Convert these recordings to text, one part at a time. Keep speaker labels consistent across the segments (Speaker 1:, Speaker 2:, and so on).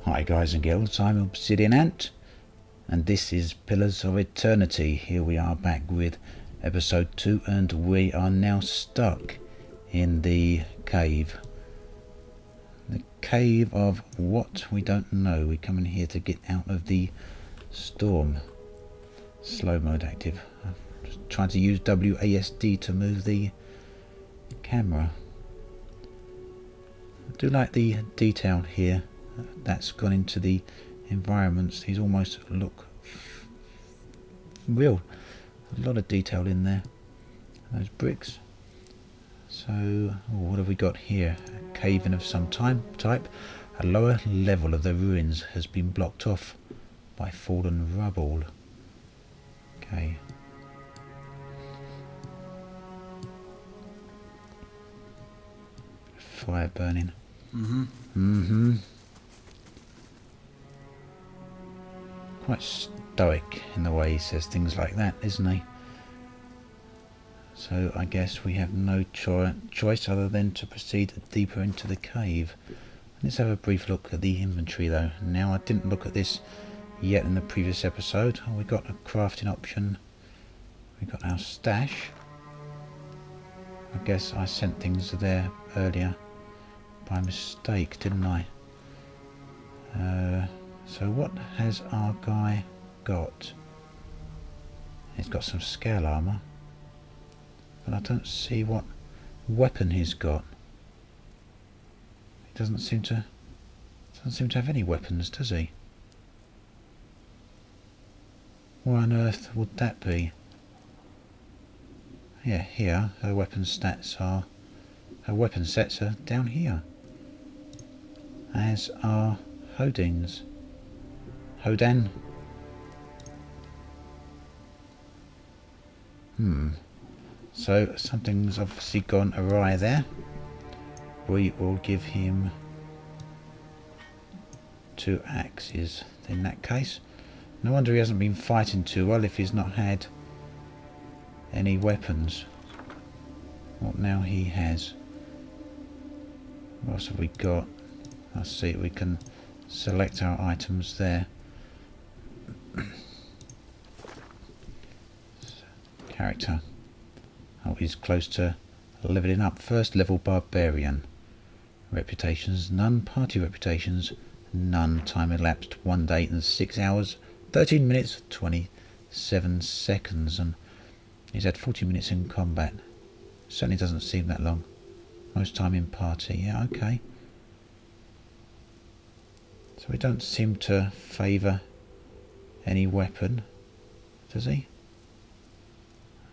Speaker 1: Hi guys and girls, I'm Obsidian Ant, and this is Pillars of Eternity. Here we are back with episode 2, and we are now stuck in the cave. The cave of what? We don't know. We come in here to get out of the storm. Slow mode active. I'm just trying to use WASD to move the camera. I do like the detail here that's gone into the environments. These almost look real. A lot of detail in there. Those bricks. So what have we got here? A cavern of some type. A lower level of the ruins has been blocked off by fallen rubble. Okay. Fire burning. Quite stoic in the way he says things like that, isn't he? So I guess we have no choice other than to proceed deeper into the cave. Let's have a brief look at the inventory though. Now, I didn't look at this yet in the previous episode. We got a crafting option. We got our stash. I guess I sent things there earlier by mistake, didn't I? So what has our guy got? He's got some scale armour, but I don't see what weapon he's got. He doesn't seem to have any weapons, does he? Where on earth would that be? Yeah, here her weapon stats are. Her weapon sets are down here, as are Hodin's. Hodan. So something's obviously gone awry there. We will give him 2 axes in that case. No wonder he hasn't been fighting too well if he's not had any weapons. What now he has? What else have we got? Let's see, we can select our items there. Character. Oh, he's close to leveling up. First level barbarian. Reputations none. Party reputations none. Time elapsed 1 day and 6 hours, 13 minutes 27 seconds, and he's had 40 minutes in combat. Certainly doesn't seem that long. Most time in party. Yeah, okay. So we don't seem to favour any weapon, does he?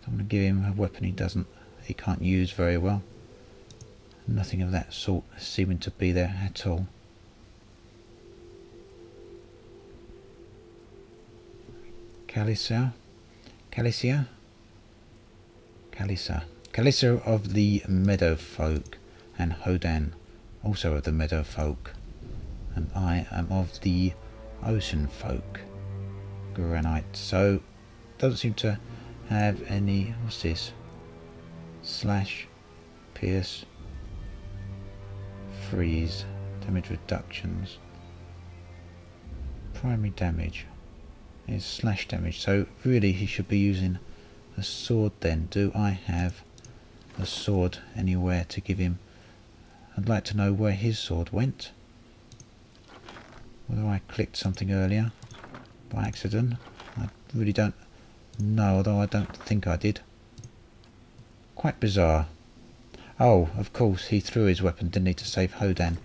Speaker 1: I don't want to give him a weapon he can't use very well. Nothing of that sort seeming to be there at all. Kalisa of the Meadow Folk, and Hodan, also of the Meadow Folk, and I am of the Ocean Folk. Granite. So doesn't seem to have any. What's this? Slash, pierce, freeze, damage reductions. Primary damage is slash damage, so really he should be using a sword then. Do I have a sword anywhere to give him? I'd like to know where his sword went. Whether I clicked something earlier by accident, I really don't know, although I don't think I did. Quite bizarre. Oh, of course, he threw his weapon, didn't he, to save Hodan.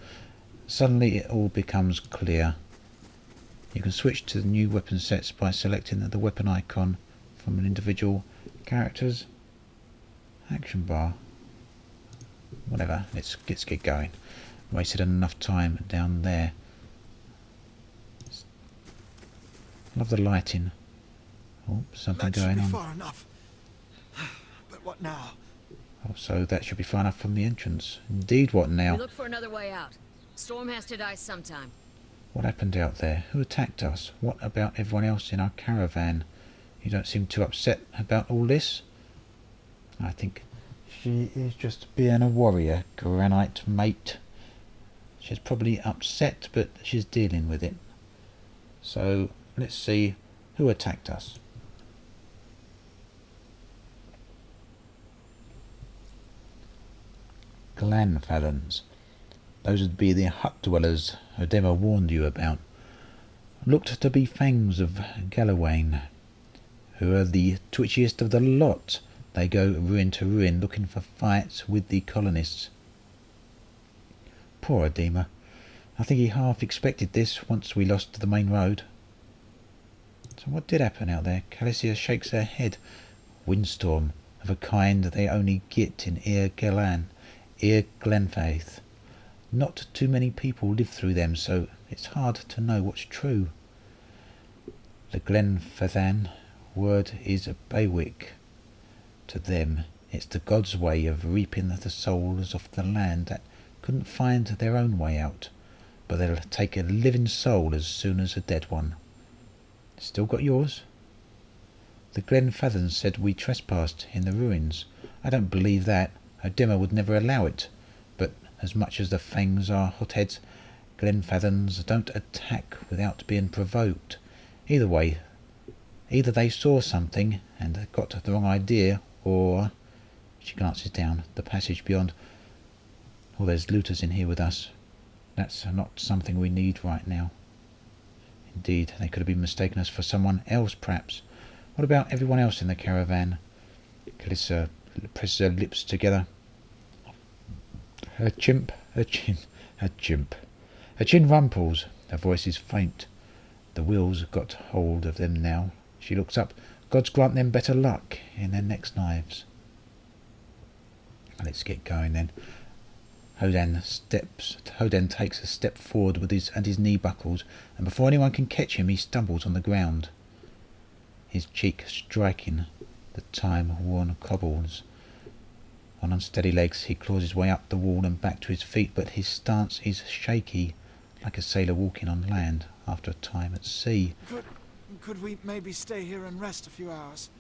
Speaker 1: Suddenly it all becomes clear. You can switch to the new weapon sets by selecting the weapon icon from an individual character's action bar. Whatever, let's get going. Wasted enough time down there. Love the lighting. Oh, something going on.
Speaker 2: Far enough. But what now?
Speaker 1: Oh, so that should be far enough from the entrance. Indeed, what now?
Speaker 3: We look for another way out. Storm has to die sometime.
Speaker 1: What happened out there? Who attacked us? What about everyone else in our caravan? You don't seem too upset about all this. I think she is just being a warrior, Granite mate. She's probably upset, but she's dealing with it. So let's see who attacked us. Glenfadens. Those would be the hut dwellers Odema warned you about. Looked to be fangs of Galawain, who are the twitchiest of the lot. They go ruin to ruin looking for fights with the colonists. Poor Odema. I think he half expected this once we lost the main road. So what did happen out there? Calicia shakes her head. Windstorm, of a kind they only get in Glenfaith. Not too many people live through them, so it's hard to know what's true. The Glenfathan word is Baywick. To them, it's the gods' way of reaping the souls of the land that couldn't find their own way out, but they'll take a living soul as soon as a dead one. Still got yours? The Glenfathans said we trespassed in the ruins. I don't believe that. Odema would never allow it. But as much as the fangs are hotheads, Glenfathans don't attack without being provoked. Either way, either they saw something and got the wrong idea, or... She glances down the passage beyond. Oh, there's looters in here with us. That's not something we need right now. Indeed, they could have been mistaken us for someone else, perhaps. What about everyone else in the caravan? Calissa presses her lips together. Her chin rumples. Her voice is faint. The wheels got hold of them now. She looks up. Gods grant them better luck in their next knives. Let's get going then. Hodan takes a step forward with his knee buckles, and before anyone can catch him, he stumbles on the ground, his cheek striking the time-worn cobbles. On unsteady legs, he claws his way up the wall and back to his feet, but his stance is shaky, like a sailor walking on land after a time at sea.
Speaker 2: Could we maybe stay here and rest a few hours?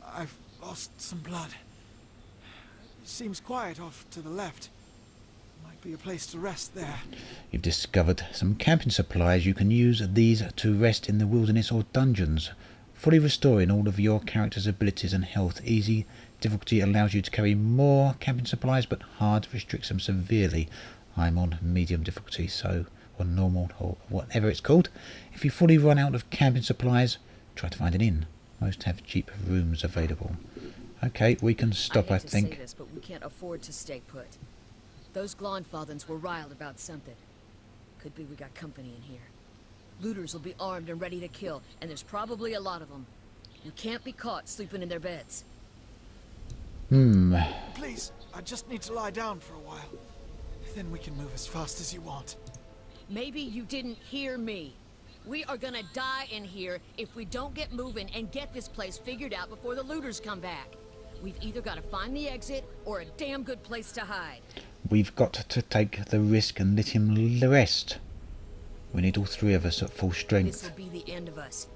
Speaker 2: I've lost some blood. It seems quiet off to the left. Might be a place to rest there.
Speaker 1: You've discovered some camping supplies. You can use these to rest in the wilderness or dungeons, fully restoring all of your character's abilities and health. Easy difficulty allows you to carry more camping supplies, but hard restricts them severely. I'm on medium difficulty, so, or normal, or whatever it's called. If you fully run out of camping supplies, try to find an inn. Most have cheap rooms available. Okay, we can stop, I think.
Speaker 3: Say this, but we can't afford to stay put. Those Glonfathans were riled about something. Could be we got company in here. Looters will be armed and ready to kill, and there's probably a lot of them. We can't be caught sleeping in their beds.
Speaker 2: Please, I just need to lie down for a while. Then we can move as fast as you want.
Speaker 3: Maybe you didn't hear me. We are gonna die in here if we don't get moving and get this place figured out before the looters come back. We've either got to find the exit or a damn good place to hide.
Speaker 1: We've got to take the risk and let him rest. We need all three of us at full strength.
Speaker 3: This will be the end of us.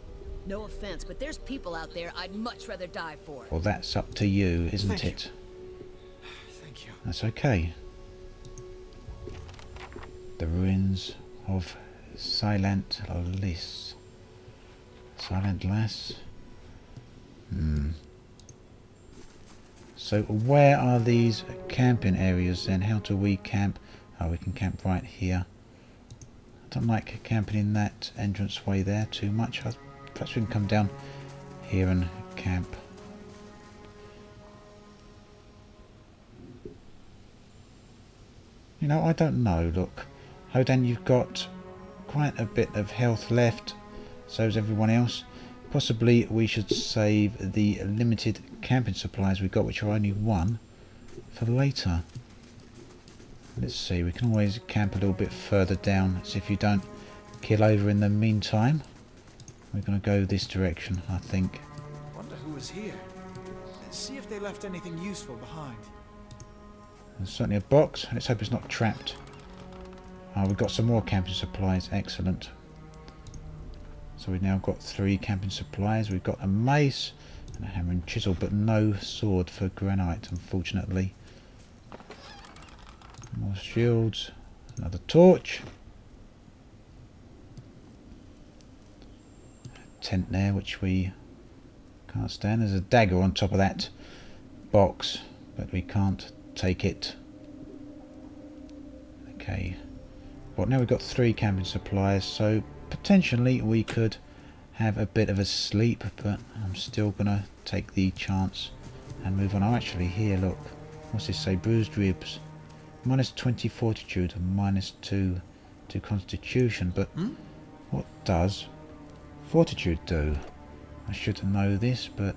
Speaker 3: No offense, but there's people out there I'd much rather die for.
Speaker 1: Well, that's up to you, isn't it?
Speaker 2: Thank you.
Speaker 1: That's okay. The ruins of Cilant Lis. Cilant Lis? So where are these camping areas then? How do we camp? Oh, we can camp right here. I don't like camping in that entranceway there too much. Perhaps we can come down here and camp. You know, I don't know. Look, Hodan, you've got quite a bit of health left. So's everyone else. Possibly we should save the limited camping supplies we got, which are only one, for later. Let's see, we can always camp a little bit further down, so if you don't kill over in the meantime. We're going to go this direction, I think.
Speaker 2: Wonder who was here. Let's see if they left anything useful behind.
Speaker 1: There's certainly a box. Let's hope it's not trapped. Oh, we've got some more camping supplies. Excellent. So we've now got 3 camping supplies. We've got a mace and a hammer and chisel, but no sword for granite, unfortunately. More shields. Another torch. Tent there, which we can't stand. There's a dagger on top of that box, but we can't take it. Okay. Well, now we've got 3 camping supplies, so potentially we could have a bit of a sleep, but I'm still gonna take the chance and move on. Oh, actually, here, look. What's this say? Bruised ribs. Minus 20 fortitude and minus 2 to constitution, but what does fortitude do? I should know this, but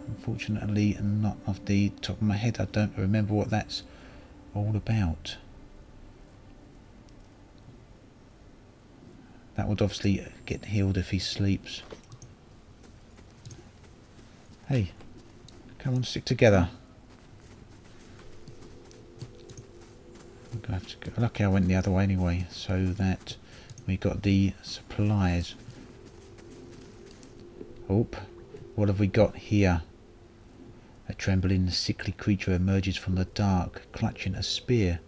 Speaker 1: unfortunately not off the top of my head. I don't remember what that's all about. That would obviously get healed if he sleeps. Hey, come on, stick together. I'm gonna have to go. Lucky I went the other way anyway, so that we got the supplies. Oop, what have we got here? A trembling, sickly creature emerges from the dark, clutching a spear.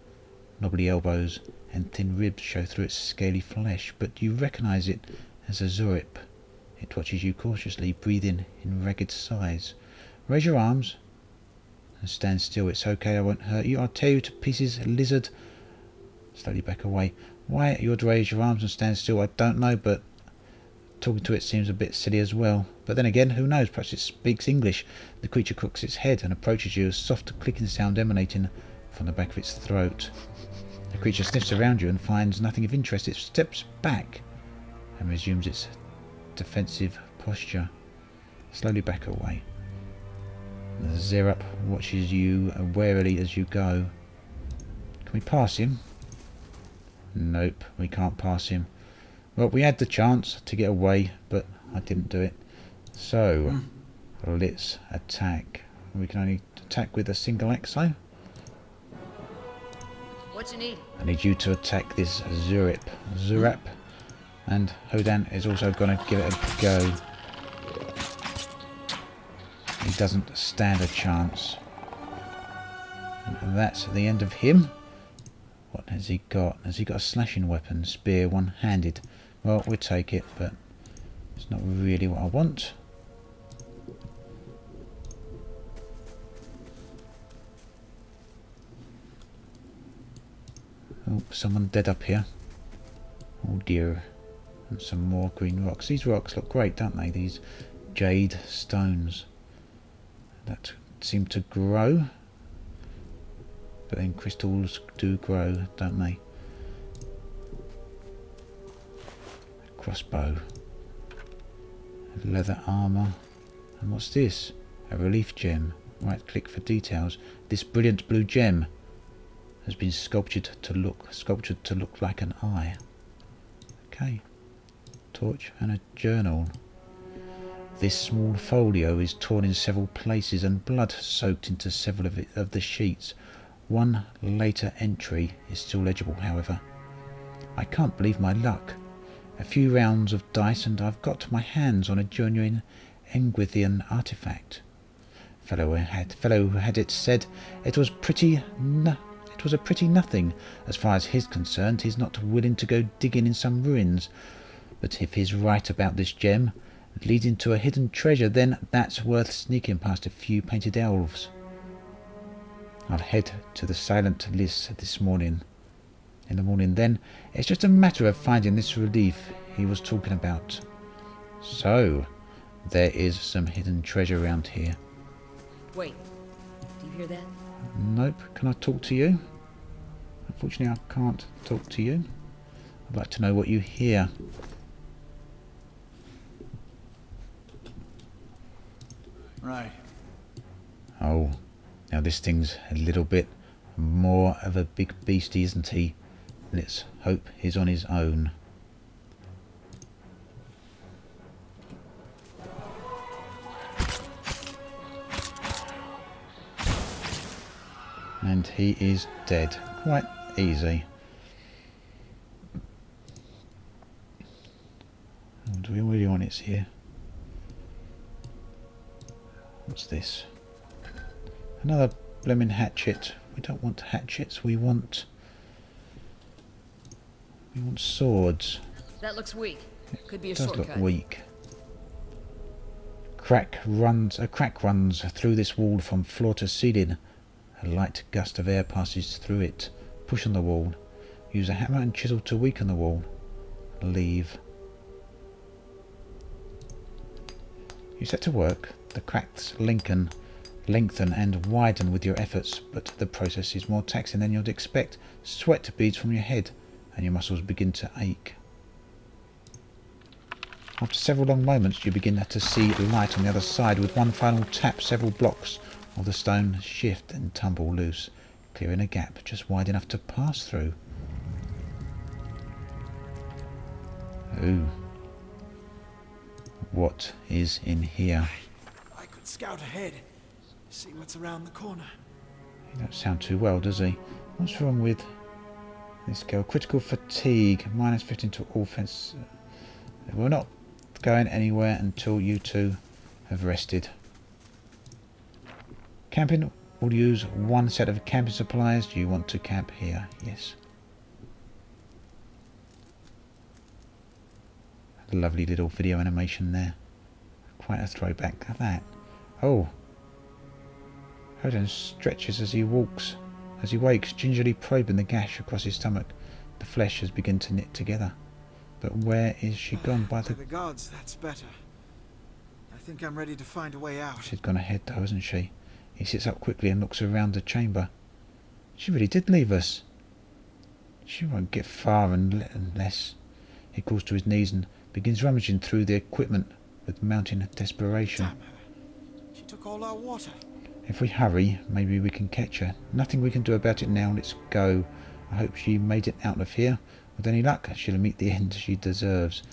Speaker 1: Knobbly elbows and thin ribs show through its scaly flesh, but you recognise it as a Zurip. It watches you cautiously, breathing in ragged sighs. Raise your arms and stand still. It's okay, I won't hurt you. I'll tear you to pieces, lizard. Slowly back away. Why you'd raise your arms and stand still, I don't know, but talking to it seems a bit silly as well. But then again, who knows? Perhaps it speaks English. The creature cocks its head and approaches you, a soft clicking sound emanating from the back of its throat. The creature sniffs around you and finds nothing of interest. It steps back and resumes its defensive posture. Slowly back away. The Zerap watches you warily as you go. Can we pass him? Nope, we can't pass him. Well, we had the chance to get away, but I didn't do it. So, let's attack. We can only attack with a single axe, though.
Speaker 3: What you need?
Speaker 1: I need you to attack this Zurap. And Hodan is also going to give it a go. He doesn't stand a chance. And that's the end of him. What has he got? Has he got a slashing weapon? Spear, one-handed. Well, we'll take it, but it's not really what I want. Oh, someone dead up here. Oh dear. And some more green rocks. These rocks look great, don't they? These jade stones that seem to grow. But then crystals do grow, don't they? A crossbow. Leather armour. And what's this? A relief gem. Right click for details. This brilliant blue gem has been sculptured to look like an eye. Okay. Torch and a journal. This small folio is torn in several places and blood soaked into several of the sheets. One later entry is still legible, however. I can't believe my luck. A few rounds of dice and I've got my hands on a genuine Engwithian artifact. Fellow who had it said it was a pretty nothing. As far as he's concerned, he's not willing to go digging in some ruins. But if he's right about this gem leading to a hidden treasure, then that's worth sneaking past a few painted elves. I'll head to the Cilant Lis in the morning then. It's just a matter of finding this relief he was talking about. So, there is some hidden treasure around here.
Speaker 3: Wait, do you hear that?
Speaker 1: Nope. Can I talk to you? Unfortunately, I can't talk to you. I'd like to know what you hear.
Speaker 2: Right.
Speaker 1: Oh, now this thing's a little bit more of a big beastie, isn't he? Let's hope he's on his own. And he is dead. Quite easy. Oh, do we really want it here? What's this? Another blooming hatchet. We don't want hatchets. We want swords.
Speaker 3: That looks weak. Could be a
Speaker 1: It does
Speaker 3: shortcut.
Speaker 1: look weak. A crack runs through this wall from floor to ceiling. A light gust of air passes through it. Push on the wall. Use a hammer and chisel to weaken the wall. Leave. You set to work. The cracks lengthen and widen with your efforts, but the process is more taxing than you'd expect. Sweat beads from your head and your muscles begin to ache. After several long moments, you begin to see light on the other side. With one final tap, several blocks of the stone shift and tumble loose, clearing a gap just wide enough to pass through. Ooh. What is in here?
Speaker 2: I could scout ahead, see what's around the corner.
Speaker 1: He don't sound too well, does he? What's wrong with this girl? Critical fatigue, minus 15 to all fence. We're not going anywhere until you two have rested. Camping will use one set of camping supplies. Do you want to camp here? Yes. Lovely little video animation there. Quite a throwback of that. Oh. Hodin stretches as he walks. As he wakes, gingerly probing the gash across his stomach. The flesh has begun to knit together. But where is she gone? By the
Speaker 2: gods, that's better. I think I'm ready to find a way out.
Speaker 1: She's gone ahead though, hasn't she? He sits up quickly and looks around the chamber. She really did leave us. She won't get far unless... He crawls to his knees and begins rummaging through the equipment with mounting desperation.
Speaker 2: Damn her. She took all our water.
Speaker 1: If we hurry, maybe we can catch her. Nothing we can do about it now. Let's go. I hope she made it out of here. With any luck, she'll meet the end she deserves.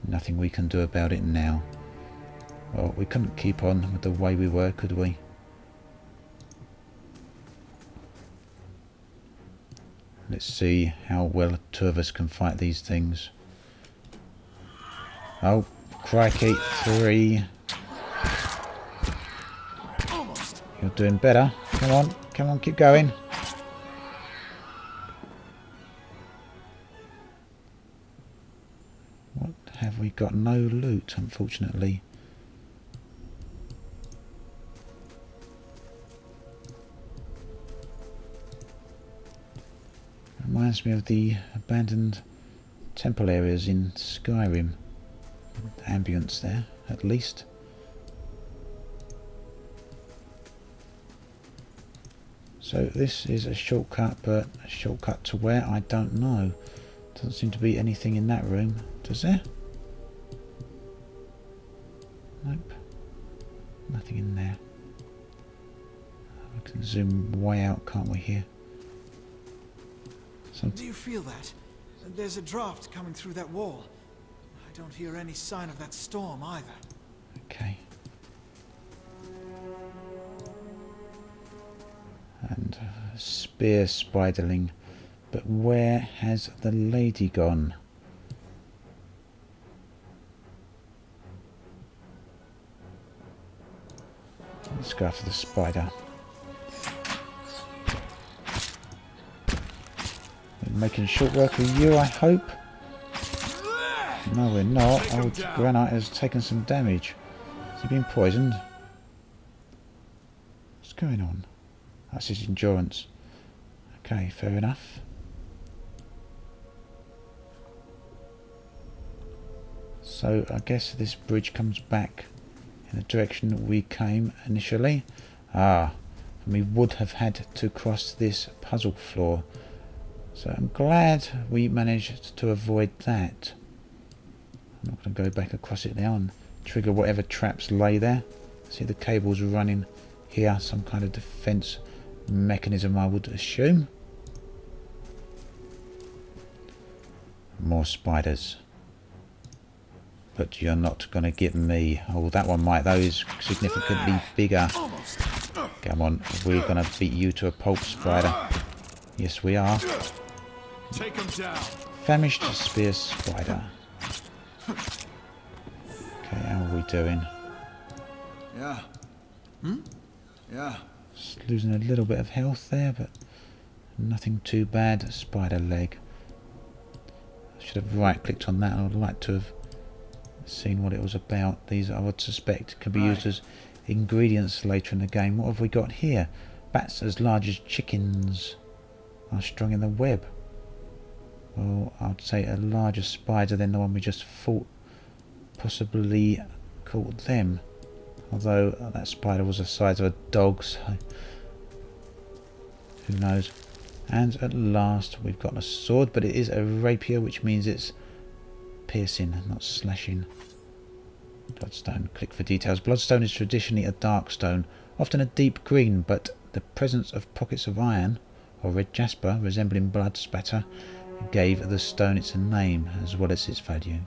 Speaker 1: Nothing we can do about it now. Well, we couldn't keep on with the way we were, could we? Let's see how well two of us can fight these things. Oh, crikey, 3.
Speaker 2: Almost.
Speaker 1: You're doing better. Come on, keep going. What have we got? No loot, unfortunately. Reminds me of the abandoned temple areas in Skyrim. The ambience there, at least. So this is a shortcut, but a shortcut to where? I don't know. Doesn't seem to be anything in that room, does there? Nope. Nothing in there. We can zoom way out, can't we, here?
Speaker 2: Do you feel that? There's a draft coming through that wall. I don't hear any sign of that storm either.
Speaker 1: Okay. And a spear spiderling. But where has the lady gone? Let's go after the spider. We're making short work of you, I hope. No, we're not. Old Granite has taken some damage. Has he been poisoned? What's going on? That's his endurance. Okay, fair enough. So I guess this bridge comes back in the direction we came initially. Ah, and we would have had to cross this puzzle floor. So I'm glad we managed to avoid that. I'm not going to go back across it now and trigger whatever traps lay there. See the cables running here, some kind of defense mechanism I would assume. More spiders. But you're not going to get me. Oh, that one might though, is significantly bigger. Come on, we're going to beat you to a pulp, spider. Yes, we are.
Speaker 2: Take him down.
Speaker 1: Famished spear spider. Okay, how are we doing?
Speaker 2: Yeah. Yeah.
Speaker 1: Just losing a little bit of health there, but nothing too bad. Spider leg. I should have right clicked on that. I would like to have seen what it was about. These, I would suspect, can be used as ingredients later in the game. What have we got here? Bats as large as chickens are strung in the web. Well, I would say a larger spider than the one we just fought possibly caught them. Although that spider was the size of a dog, so who knows. And at last we've got a sword, but it is a rapier, which means it's piercing, not slashing. Bloodstone, click for details. Bloodstone is traditionally a dark stone, often a deep green, but the presence of pockets of iron, or red jasper, resembling blood spatter, gave the stone its name, as well as its value.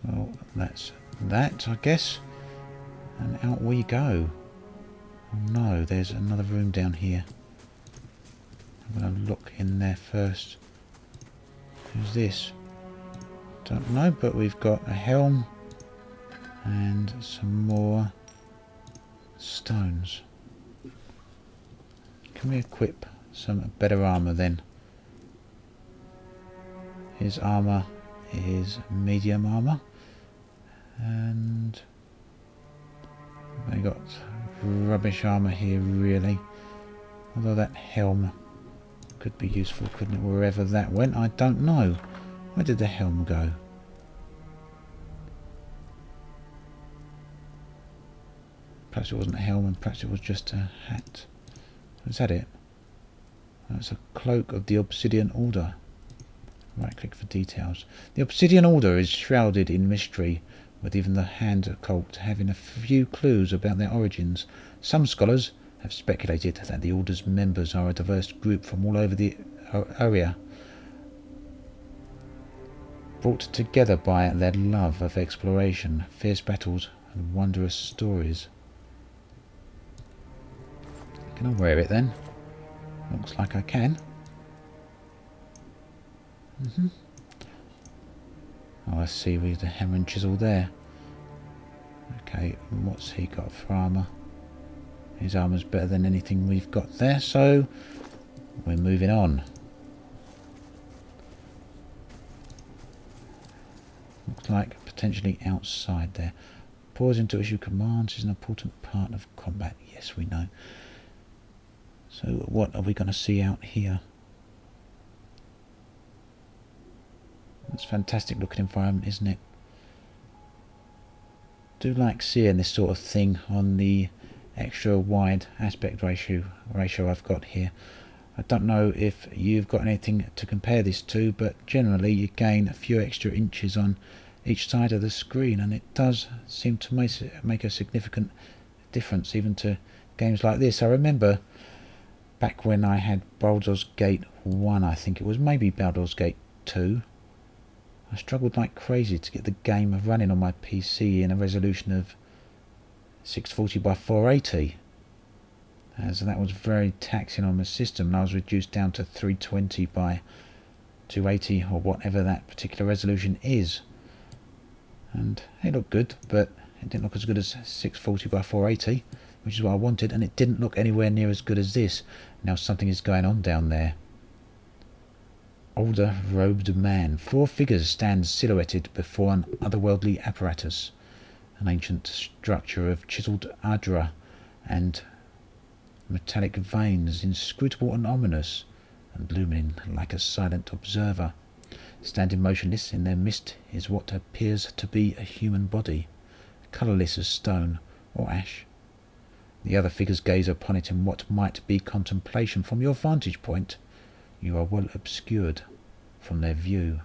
Speaker 1: Well, that's that, I guess. And out we go. Oh no, there's another room down here. I'm going to look in there first. Who's this? Don't know, but we've got a helm and some more stones. Can we equip some better armour then? His armour is medium armour, and they got rubbish armour here really. Although that helm could be useful, couldn't it? Wherever that went, I don't know. Where did the helm go? Perhaps it wasn't a helm, and perhaps it was just a hat. Is that it? That's a cloak of the Obsidian Order. Right click for details. The Obsidian Order is shrouded in mystery, with even the hand occult having a few clues about their origins. Some scholars have speculated that the Order's members are a diverse group from all over the area, brought together by their love of exploration, fierce battles and wondrous stories. Can I wear it then? Looks like I can. Oh, I see, with the hammer and chisel there. Okay, and what's he got for armour? His armour's better than anything we've got there, so we're moving on. Looks like potentially outside there. Pausing to issue commands is an important part of combat. Yes, we know. So what are we going to see out here? That's a fantastic looking environment, isn't it? Do like seeing this sort of thing on the extra wide aspect ratio I've got here. I don't know if you've got anything to compare this to, but generally you gain a few extra inches on each side of the screen, and it does seem to make a significant difference even to games like this. I remember back when I had Baldur's Gate 1, I think it was, maybe Baldur's Gate 2, I struggled like crazy to get the game running on my PC in a resolution of 640 by 480, as that was very taxing on the system, and I was reduced down to 320 by 280 or whatever that particular resolution is. And it looked good, but it didn't look as good as 640 by 480, which is what I wanted, and it didn't look anywhere near as good as this. Now something is going on down there. Older robed man. 4 figures stand silhouetted before an otherworldly apparatus. An ancient structure of chiselled adra and metallic veins, inscrutable and ominous, and looming like a silent observer. Standing motionless in their midst is what appears to be a human body, colourless as stone or ash. The other figures gaze upon it in what might be contemplation. From your vantage point, you are well obscured from their view.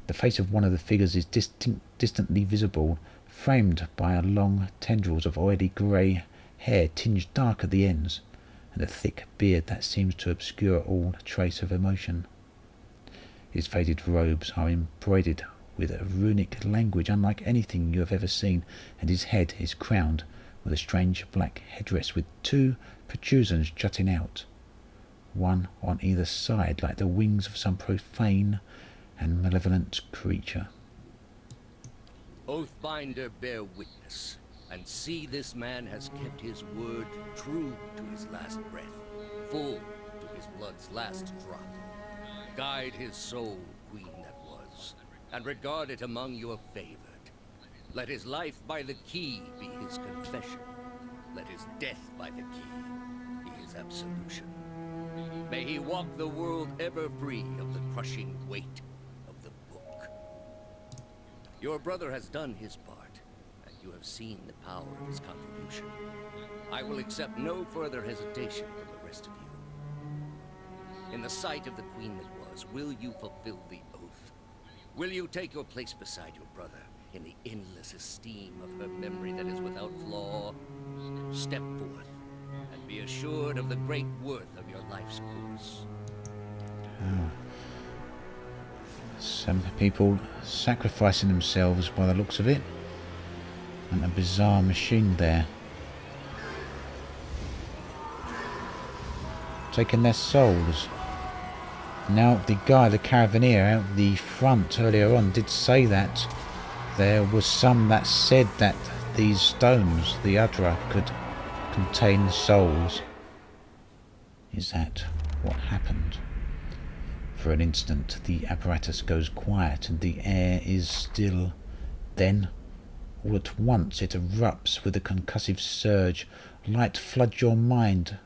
Speaker 1: The face of one of the figures is distantly visible, framed by long tendrils of oily grey hair tinged dark at the ends, and a thick beard that seems to obscure all trace of emotion. His faded robes are embroidered with a runic language unlike anything you have ever seen, and his head is crowned with a strange black headdress with 2 protrusions jutting out, one on either side like the wings of some profane and malevolent creature.
Speaker 4: Oathbinder, bear witness, and see this man has kept his word true to his last breath, full to his blood's last drop. Guide his soul, queen that was, and regard it among your favored. Let his life by the key be his confession. Let his death by the key be his absolution. May he walk the world ever free of the crushing weight of the book. Your brother has done his part, and you have seen the power of his contribution. I will accept no further hesitation from the rest of you. In the sight of the queen that was, will you fulfill the oath? Will you take your place beside your brother in the endless esteem of her memory that is without flaw? Step forth, and be assured of the great worth of your life's course.
Speaker 1: Some people sacrificing themselves by the looks of it. And a bizarre machine there. Taking their souls. Now the guy, the caravaneer out the front earlier on did say that there was some that said that these stones, the Udra, could contain souls. Is that what happened? For an instant the apparatus goes quiet and the air is still. Then, all at once it erupts with a concussive surge. Light floods your mind.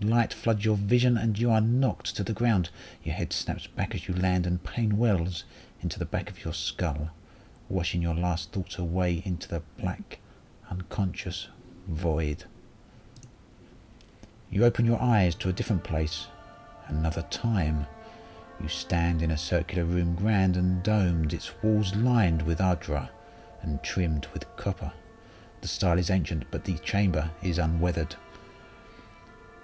Speaker 1: Light floods your vision and you are knocked to the ground. Your head snaps back as you land and pain wells into the back of your skull, washing your last thoughts away into the black, unconscious void. You open your eyes to a different place, another time. You stand in a circular room, grand and domed, its walls lined with Udra and trimmed with copper. The style is ancient, but the chamber is unweathered.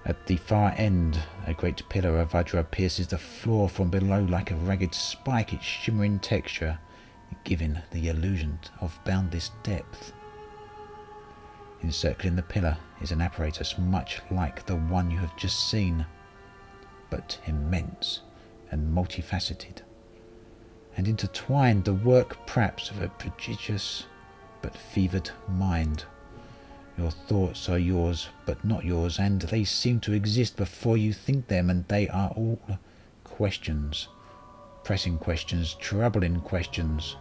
Speaker 1: At the far end, a great pillar of Udra pierces the floor from below like a ragged spike, its shimmering texture giving the illusion of boundless depth. Encircling the pillar is an apparatus much like the one you have just seen, but immense and multifaceted, and intertwined, the work perhaps of a prodigious but fevered mind. Your thoughts are yours, but not yours, and they seem to exist before you think them, and they are all questions, pressing questions, troubling questions,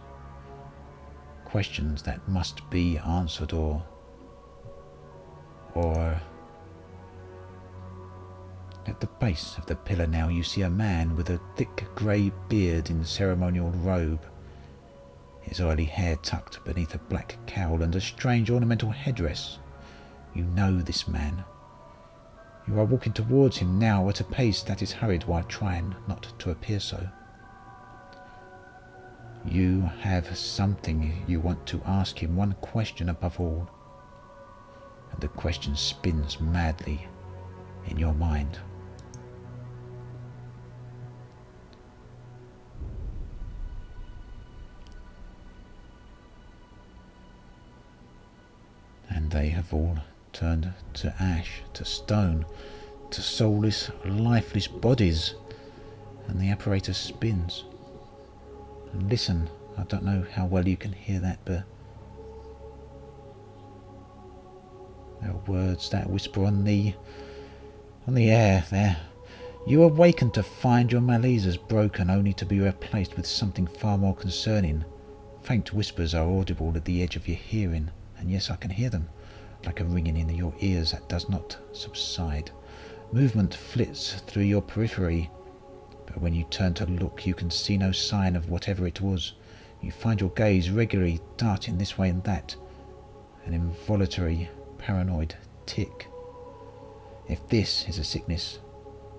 Speaker 1: questions that must be answered, or at the base of the pillar now you see a man with a thick grey beard in ceremonial robe, his oily hair tucked beneath a black cowl and a strange ornamental headdress. You know this man. You are walking towards him now at a pace that is hurried while trying not to appear so. You have something you want to ask him, one question above all, and the question spins madly in your mind. And they have all turned to ash, to stone, to soulless, lifeless bodies, and the apparatus spins. And listen, I don't know how well you can hear that, but there are words that whisper on the air there. You awaken to find your malaise is broken, only to be replaced with something far more concerning. Faint whispers are audible at the edge of your hearing, and yes, I can hear them, like a ringing in your ears that does not subside. Movement flits through your periphery, but when you turn to look, you can see no sign of whatever it was. You find your gaze regularly darting this way and that, an involuntary, paranoid tick. If this is a sickness,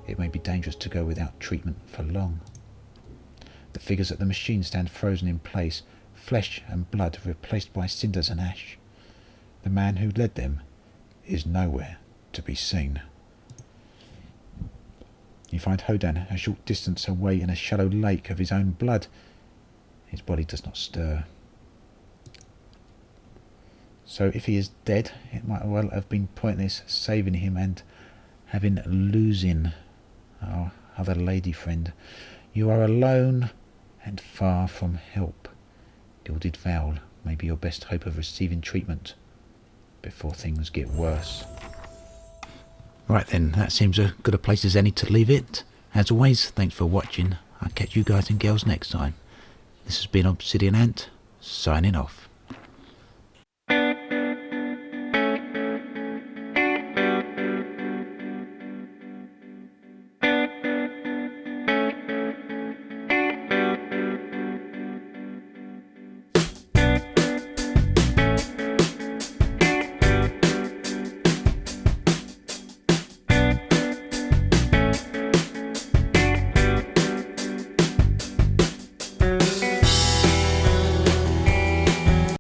Speaker 1: it may be dangerous to go without treatment for long. The figures at the machine stand frozen in place, flesh and blood replaced by cinders and ash. The man who led them is nowhere to be seen. You find Hodan a short distance away in a shallow lake of his own blood. His body does not stir. So if he is dead, it might well have been pointless saving him and having losing our other lady friend. You are alone and far from help. Gilded Vowel Maybe your best hope of receiving treatment before things get worse. Right then, that seems as good a place as any to leave it. As always, thanks for watching. I'll catch you guys and girls next time. This has been Obsidian Ant, signing off.